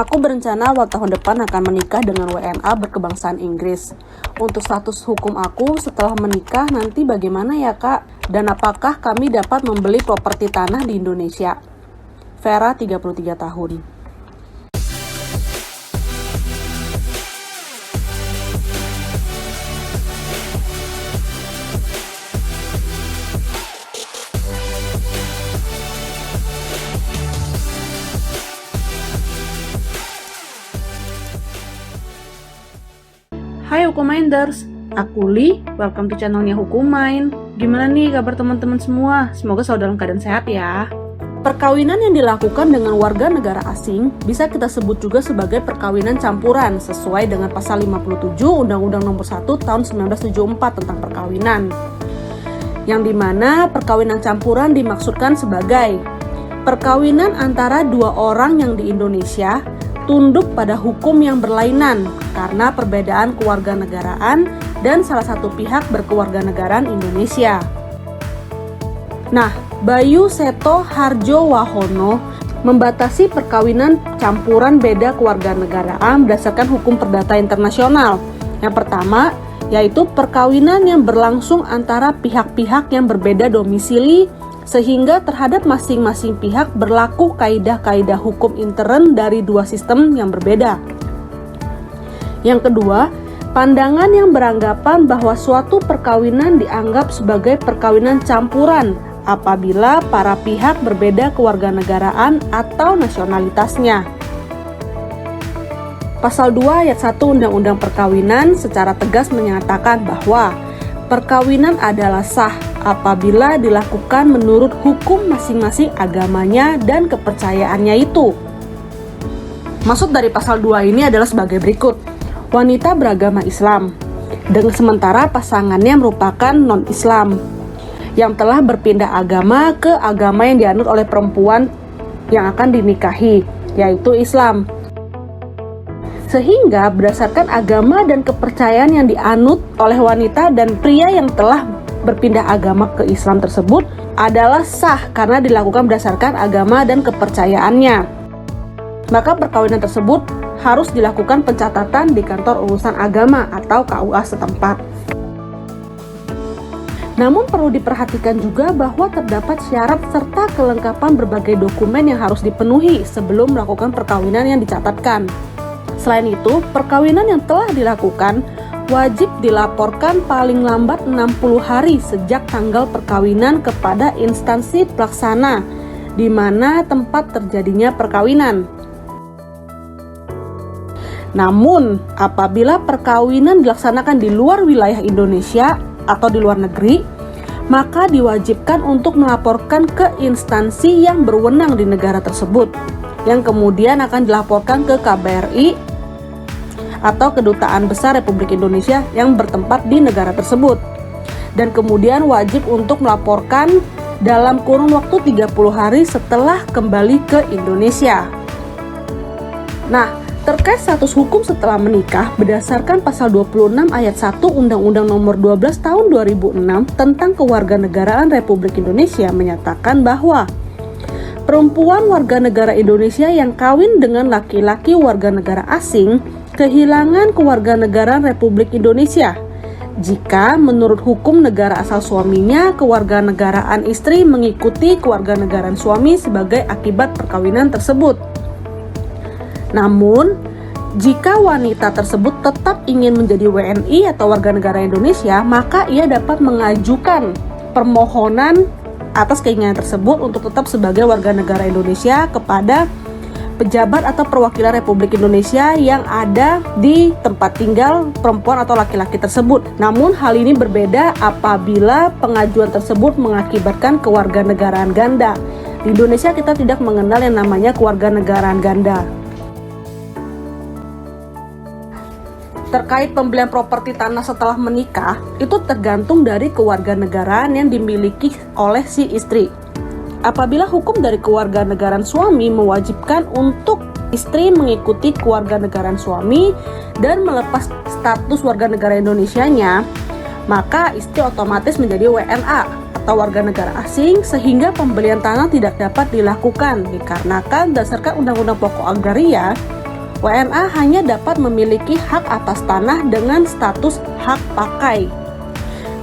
Aku berencana awal tahun depan akan menikah dengan WNA berkebangsaan Inggris. Untuk status hukum aku setelah menikah nanti bagaimana ya kak? Dan apakah kami dapat membeli properti tanah di Indonesia? Vera, 33 tahun. Hai Hukuminders, aku Li, welcome to channelnya Hukumain. Gimana nih kabar teman-teman semua? Semoga selalu dalam keadaan sehat ya. Perkawinan yang dilakukan dengan warga negara asing bisa kita sebut juga sebagai perkawinan campuran sesuai dengan pasal 57 Undang-Undang Nomor 1 Tahun 1974 tentang perkawinan. Yang dimana perkawinan campuran dimaksudkan sebagai perkawinan antara dua orang yang di Indonesia tunduk pada hukum yang berlainan karena perbedaan kewarganegaraan dan salah satu pihak berkewarganegaraan Indonesia. Nah, Bayu Seto Harjo Wahono membatasi perkawinan campuran beda kewarganegaraan berdasarkan hukum perdata internasional. Yang pertama, yaitu perkawinan yang berlangsung antara pihak-pihak yang berbeda domisili sehingga terhadap masing-masing pihak berlaku kaidah-kaidah hukum intern dari dua sistem yang berbeda. Yang kedua, pandangan yang beranggapan bahwa suatu perkawinan dianggap sebagai perkawinan campuran apabila para pihak berbeda kewarganegaraan atau nasionalitasnya. Pasal 2 ayat 1 Undang-Undang Perkawinan secara tegas menyatakan bahwa perkawinan adalah sah apabila dilakukan menurut hukum masing-masing agamanya dan kepercayaannya itu. Maksud dari pasal 2 ini adalah sebagai berikut. Wanita beragama Islam, dengan sementara pasangannya merupakan non-Islam, yang telah berpindah agama ke agama yang dianut oleh perempuan yang akan dinikahi, yaitu Islam. Sehingga berdasarkan agama dan kepercayaan yang dianut oleh wanita dan pria yang telah berpindah agama ke Islam tersebut adalah sah karena dilakukan berdasarkan agama dan kepercayaannya. Maka perkawinan tersebut harus dilakukan pencatatan di kantor urusan agama atau KUA setempat. Namun perlu diperhatikan juga bahwa terdapat syarat serta kelengkapan berbagai dokumen yang harus dipenuhi sebelum melakukan perkawinan yang dicatatkan. Selain itu, perkawinan yang telah dilakukan wajib dilaporkan paling lambat 60 hari sejak tanggal perkawinan kepada instansi pelaksana di mana tempat terjadinya perkawinan. Namun, apabila perkawinan dilaksanakan di luar wilayah Indonesia atau di luar negeri, maka diwajibkan untuk melaporkan ke instansi yang berwenang di negara tersebut, yang kemudian akan dilaporkan ke KBRI atau Kedutaan Besar Republik Indonesia yang bertempat di negara tersebut. Dan kemudian wajib untuk melaporkan dalam kurun waktu 30 hari setelah kembali ke Indonesia. Nah, terkait status hukum setelah menikah berdasarkan pasal 26 ayat 1 Undang-Undang Nomor 12 Tahun 2006 tentang Kewarganegaraan Republik Indonesia menyatakan bahwa perempuan warga negara Indonesia yang kawin dengan laki-laki warga negara asing kehilangan kewarganegaraan Republik Indonesia jika menurut hukum negara asal suaminya kewarganegaraan istri mengikuti kewarganegaraan suami sebagai akibat perkawinan tersebut. Namun, jika wanita tersebut tetap ingin menjadi WNI atau warga negara Indonesia, maka ia dapat mengajukan permohonan atas keinginan tersebut untuk tetap sebagai warga negara Indonesia kepada pejabat atau perwakilan Republik Indonesia yang ada di tempat tinggal perempuan atau laki-laki tersebut. Namun hal ini berbeda apabila pengajuan tersebut mengakibatkan kewarganegaraan ganda. Di Indonesia kita tidak mengenal yang namanya kewarganegaraan ganda. Terkait pembelian properti tanah setelah menikah, itu tergantung dari kewarganegaraan yang dimiliki oleh si istri. Apabila hukum dari kewarganegaraan suami mewajibkan untuk istri mengikuti kewarganegaraan suami dan melepas status warga negara Indonesianya, maka istri otomatis menjadi WNA atau warga negara asing sehingga pembelian tanah tidak dapat dilakukan dikarenakan berdasarkan Undang-Undang Pokok Agraria WNA hanya dapat memiliki hak atas tanah dengan status hak pakai.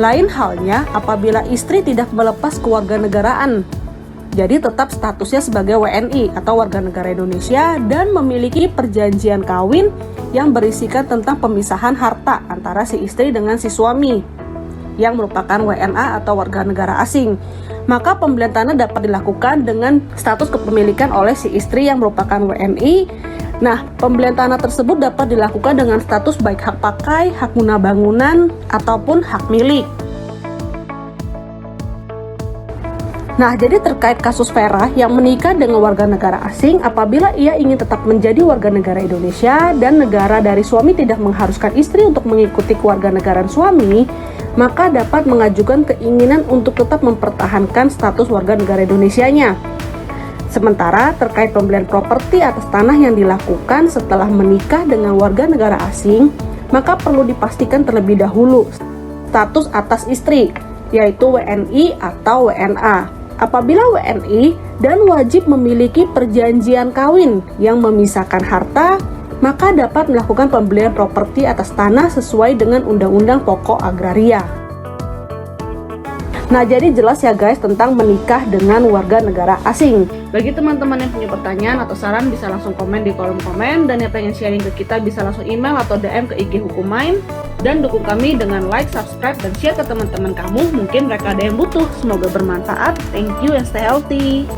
Lain halnya apabila istri tidak melepas kewarganegaraan. Jadi tetap statusnya sebagai WNI atau warga negara Indonesia dan memiliki perjanjian kawin yang berisikan tentang pemisahan harta antara si istri dengan si suami yang merupakan WNA atau warga negara asing. Maka pembelian tanah dapat dilakukan dengan status kepemilikan oleh si istri yang merupakan WNI. Nah, pembelian tanah tersebut dapat dilakukan dengan status baik hak pakai, hak guna bangunan, ataupun hak milik. Nah, jadi terkait kasus Vera yang menikah dengan warga negara asing, apabila ia ingin tetap menjadi warga negara Indonesia dan negara dari suami tidak mengharuskan istri untuk mengikuti kewarganegaraan suami, maka dapat mengajukan keinginan untuk tetap mempertahankan status warga negara Indonesianya. Sementara terkait pembelian properti atas tanah yang dilakukan setelah menikah dengan warga negara asing, maka perlu dipastikan terlebih dahulu status atas istri, yaitu WNI atau WNA. Apabila WNI dan wajib memiliki perjanjian kawin yang memisahkan harta, maka dapat melakukan pembelian properti atas tanah sesuai dengan Undang-Undang Pokok Agraria. Nah, jadi jelas ya guys tentang menikah dengan warga negara asing. Bagi teman-teman yang punya pertanyaan atau saran bisa langsung komen di kolom komen, dan yang pengen sharing ke kita bisa langsung email atau DM ke IG Hukumain. Dan dukung kami dengan like, subscribe, dan share ke teman-teman kamu, mungkin mereka ada yang butuh. Semoga bermanfaat. Thank you and stay healthy.